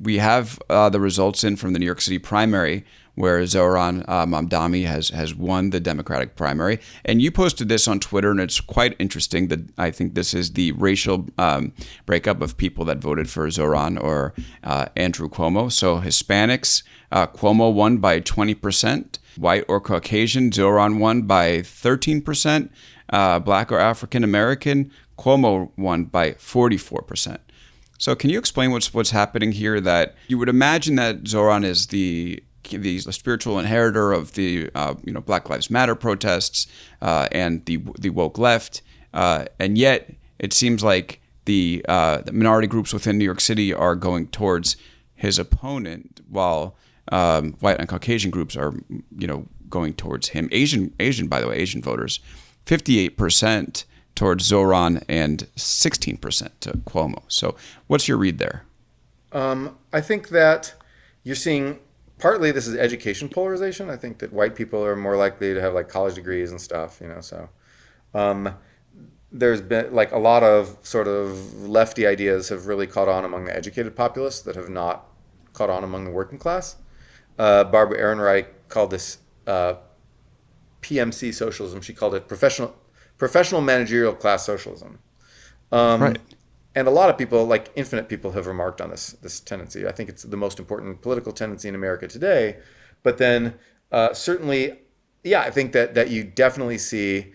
we have the results in from the New York City primary, where Zohran Mamdani has won the Democratic primary. And you posted this on Twitter, and it's quite interesting that I think this is the racial breakup of people that voted for Zohran or Andrew Cuomo. So Hispanics, Cuomo won by 20%. White or Caucasian, Zohran won by 13%. Black or African American, Cuomo won by 44%. So can you explain what's happening here? That you would imagine that Zohran is the spiritual inheritor of the Black Lives Matter protests and the woke left, and yet it seems like the minority groups within New York City are going towards his opponent, while white and Caucasian groups are going towards him. Asian by the way, Asian voters, 58% towards Zohran and 16% to Cuomo. So what's your read there? I think that you're seeing partly this is education polarization. I think that white people are more likely to have like college degrees and stuff, so there's been like a lot of sort of lefty ideas have really caught on among the educated populace that have not caught on among the working class. Barbara Ehrenreich called this PMC socialism. She called it professional-managerial class socialism. Right. And a lot of people, like infinite people, have remarked on this tendency. I think it's the most important political tendency in America today. But then certainly, I think that you definitely see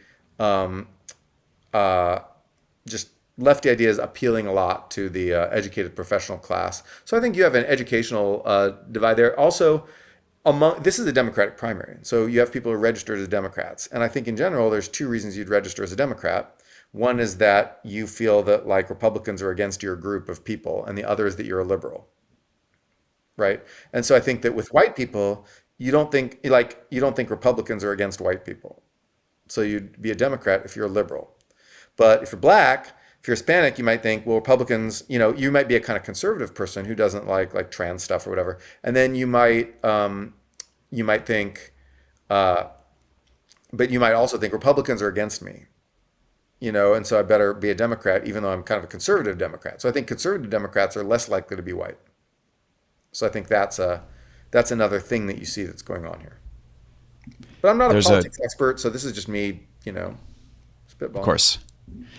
just lefty ideas appealing a lot to the educated professional class. So I think you have an educational divide there. Also, this is a Democratic primary. So you have people who are registered as Democrats. And I think in general, there's two reasons you'd register as a Democrat. One is that you feel that like Republicans are against your group of people, and the other is that you're a liberal, right? And so I think that with white people, you don't think Republicans are against white people. So you'd be a Democrat if you're a liberal. But if you're black, if you're Hispanic, you might think, well, Republicans, you might be a kind of conservative person who doesn't like trans stuff or whatever. And then you might think, but you might also think Republicans are against me. And so I better be a Democrat, even though I'm kind of a conservative Democrat. So I think conservative Democrats are less likely to be white. So I think that's another thing that you see that's going on here. But I'm not a politics expert, so this is just me, spitballing. Of course.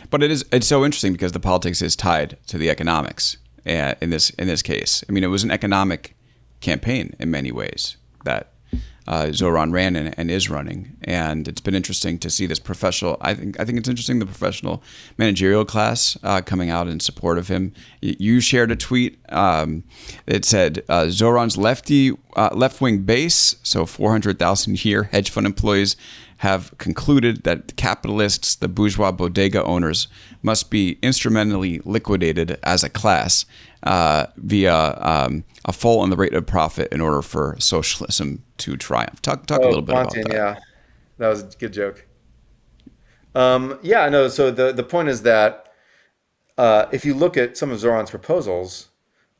But it's so interesting because the politics is tied to the economics in this case. I mean, it was an economic campaign in many ways that Zohran ran and is running, and it's been interesting to see this professional. I think it's interesting the professional managerial class coming out in support of him. You shared a tweet. It said Zohran's left-wing base, so 400,000 a year hedge fund employees, have concluded that capitalists, the bourgeois bodega owners, must be instrumentally liquidated as a class via a fall in the rate of profit in order for socialism to triumph. Talk a little bit about that. Yeah, that was a good joke. So the point is that if you look at some of Zohran's proposals,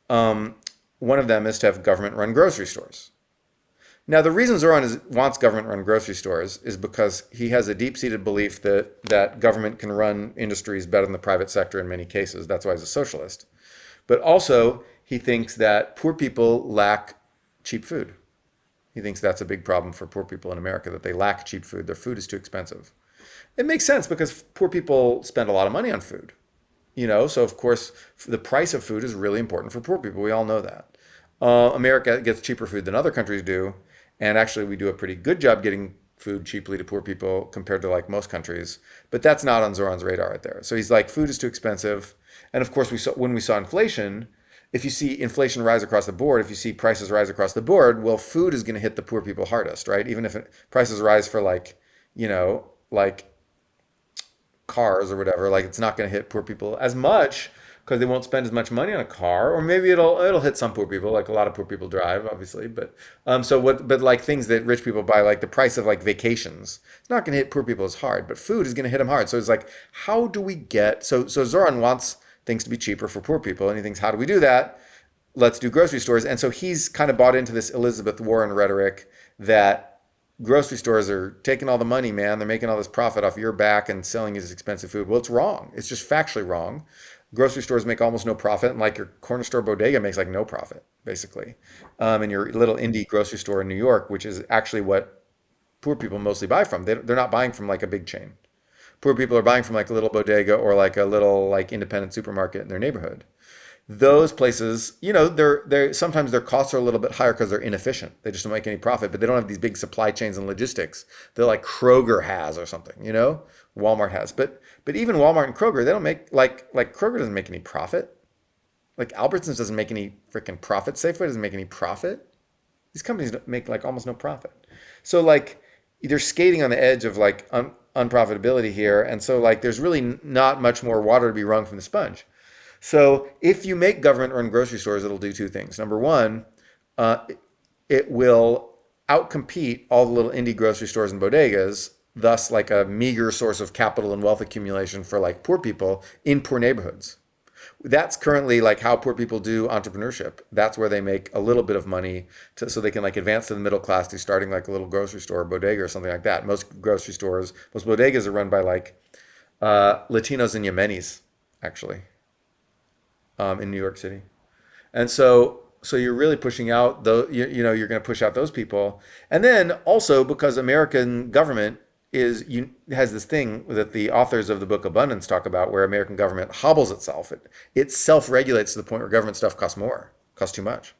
one of them is to have government-run grocery stores. Now, the reason Zohran wants government-run grocery stores is because he has a deep-seated belief that government can run industries better than the private sector in many cases. That's why he's a socialist. But also, he thinks that poor people lack cheap food. He thinks that's a big problem for poor people in America, that they lack cheap food. Their food is too expensive. It makes sense because poor people spend a lot of money on food. So of course, the price of food is really important for poor people. We all know that. America gets cheaper food than other countries do. And actually, we do a pretty good job getting food cheaply to poor people compared to like most countries. But that's not on Zohran's radar right there. So he's like, food is too expensive. And of course, when we saw inflation, if you see inflation rise across the board, if you see prices rise across the board, well, food is going to hit the poor people hardest, right? Even if prices rise for like cars or whatever, like it's not going to hit poor people as much because they won't spend as much money on a car, or maybe it'll hit some poor people, like a lot of poor people drive, obviously. But but like things that rich people buy, like the price of like vacations, it's not going to hit poor people as hard, but food is going to hit them hard. So it's like, how do we get so Zohran wants things to be cheaper for poor people, and he thinks, how do we do that? Let's do grocery stores. And so he's kind of bought into this Elizabeth Warren rhetoric that grocery stores are taking all the money, man. They're making all this profit off your back and selling you this expensive food. Well, it's wrong. It's just factually wrong. grocery stores make almost no profit, and like your corner store bodega makes like no profit, basically. And your little indie grocery store in New York, which is actually what poor people mostly buy from. They're not buying from like a big chain. Poor people are buying from like a little bodega or like a little like independent supermarket in their neighborhood. Those places, they're sometimes their costs are a little bit higher because they're inefficient. They just don't make any profit, but they don't have these big supply chains and logistics that like Kroger has or something, Walmart has. But even Walmart and Kroger, they don't make like Kroger doesn't make any profit. Like Albertsons doesn't make any freaking profit. Safeway doesn't make any profit. These companies make like almost no profit. So like they're skating on the edge of like unprofitability here, and so like there's really not much more water to be wrung from the sponge. So if you make government-run grocery stores, it'll do two things. Number one, it will outcompete all the little indie grocery stores and bodegas, thus like a meager source of capital and wealth accumulation for like poor people in poor neighborhoods. That's currently like how poor people do entrepreneurship. That's where they make a little bit of money so they can like advance to the middle class through starting like a little grocery store, bodega or something like that. Most bodegas are run by like Latinos and Yemenis, actually. In New York City. And so you're really pushing out you're going to push out those people. And then also because American government has this thing that the authors of the book Abundance talk about, where American government hobbles itself. It self-regulates to the point where government stuff costs too much.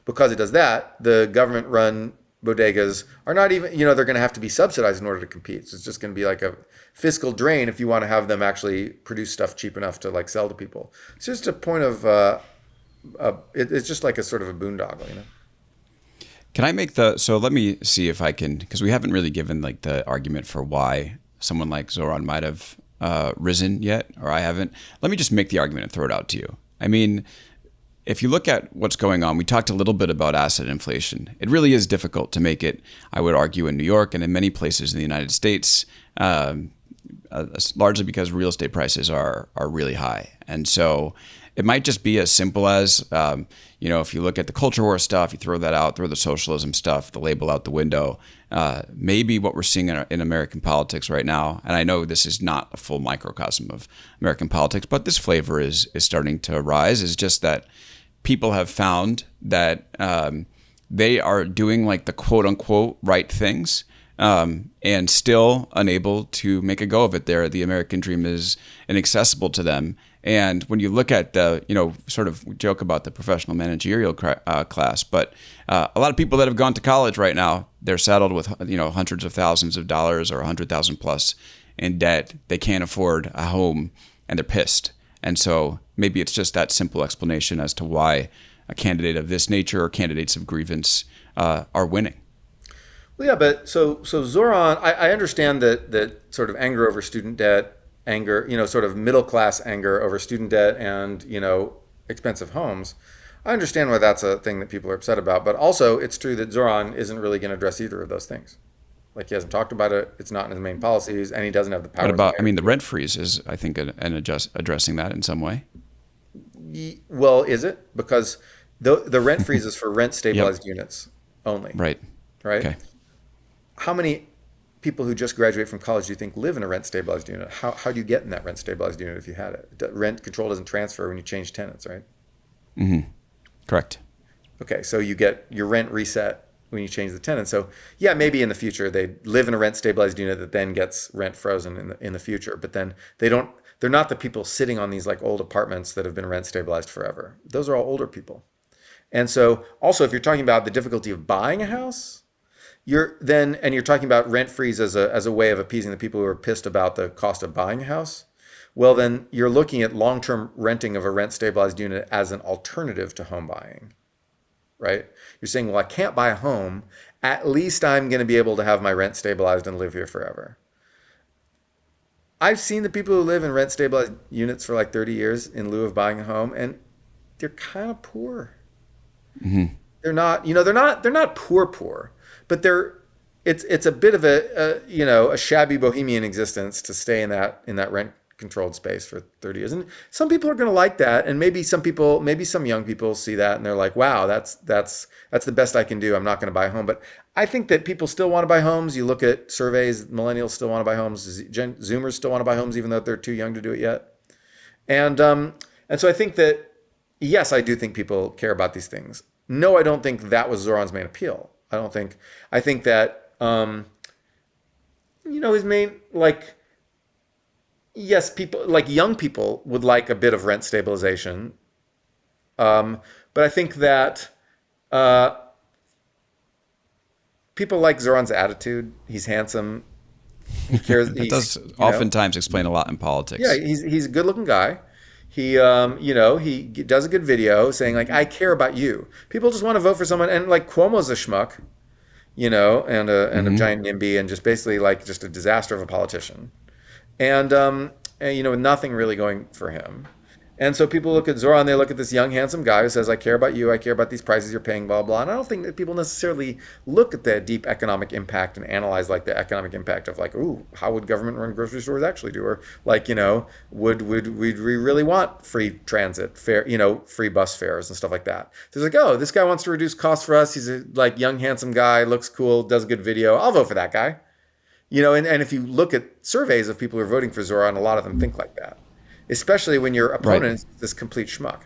Because it does that, the government-run bodegas are not even, they're going to have to be subsidized in order to compete. So it's just going to be like a fiscal drain if you want to have them actually produce stuff cheap enough to like sell to people. It's just a point of, it's just like a sort of a boondoggle, Can I make so let me see if I can, because we haven't really given like the argument for why someone like Zohran might have risen yet, or I haven't. Let me just make the argument and throw it out to you. I mean, if you look at what's going on, we talked a little bit about asset inflation. It really is difficult to make it, I would argue, in New York and in many places in the United States, largely because real estate prices are really high. And so it might just be as simple as, if you look at the culture war stuff, you throw that out, throw the socialism stuff, the label out the window. Maybe what we're seeing in American politics right now, and I know this is not a full microcosm of American politics, but this flavor is starting to rise, is just that people have found that they are doing like the quote unquote right things and still unable to make a go of it. The American dream is inaccessible to them. And when you look at the, sort of joke about the professional managerial class, but a lot of people that have gone to college right now, they're saddled with, hundreds of thousands of dollars or 100,000 plus in debt. They can't afford a home and they're pissed. And so maybe it's just that simple explanation as to why a candidate of this nature or candidates of grievance are winning. Well, yeah, but so Zohran, I understand that sort of anger over student debt, sort of middle class anger over student debt and, expensive homes. I understand why that's a thing that people are upset about, but also it's true that Zohran isn't really going to address either of those things. Like he hasn't talked about it, it's not in his main policies, and he doesn't have the power. What about, the rent freeze is, I think, addressing that in some way. Well, is it? Because the rent freeze is for rent stabilized units only. Right. Okay. How many people who just graduate from college do you think live in a rent stabilized unit? How do you get in that rent stabilized unit if you had it? Rent control doesn't transfer when you change tenants, right? Mm-hmm. Correct. Okay, so you get your rent reset when you change the tenant. So yeah, maybe in the future they live in a rent stabilized unit that then gets rent frozen in the future, but then they're not the people sitting on these like old apartments that have been rent stabilized forever. Those are all older people. And so also if you're talking about the difficulty of buying a house, you're talking about rent freeze as a way of appeasing the people who are pissed about the cost of buying a house, well then you're looking at long-term renting of a rent stabilized unit as an alternative to home buying. Right? You're saying, well, I can't buy a home. At least I'm going to be able to have my rent stabilized and live here forever. I've seen the people who live in rent stabilized units for like 30 years in lieu of buying a home, and they're kind of poor. Mm-hmm. They're not poor, but it's a bit of a shabby bohemian existence to stay in that rent controlled space for 30 years. And some people are going to like that. And maybe some young people see that and they're like, wow, that's the best I can do. I'm not going to buy a home. But I think that people still want to buy homes. You look at surveys, millennials still want to buy homes. Zoomers still want to buy homes, even though they're too young to do it yet. And And so I think that, yes, I do think people care about these things. No, I don't think that was Zoran's main appeal. I think that, his main, like, yes, people, like young people would like a bit of rent stabilization. But I think that uh, people like Zoran's attitude. He's handsome. He cares. That He's, does oftentimes explain a lot in yeah, politics. he's a good looking guy. He does a good video saying like, I care about you. People just want to vote for someone, and like Cuomo's a schmuck, and a giant NIMBY, and just basically like just a disaster of a politician, and nothing really going for him. And so people look at Zoran, they look at this young, handsome guy who says, I care about you, I care about these prices you're paying, blah, blah. And I don't think that people necessarily look at the deep economic impact and analyze like the economic impact of like, ooh, how would government run grocery stores actually do? Or like, would we really want free transit, free bus fares and stuff like that? So it's like, oh, this guy wants to reduce costs for us. He's a like young, handsome guy, looks cool, does a good video. I'll vote for that guy. And if you look at surveys of people who are voting for Zoran, a lot of them think like that, especially when your Right. opponent is this complete schmuck.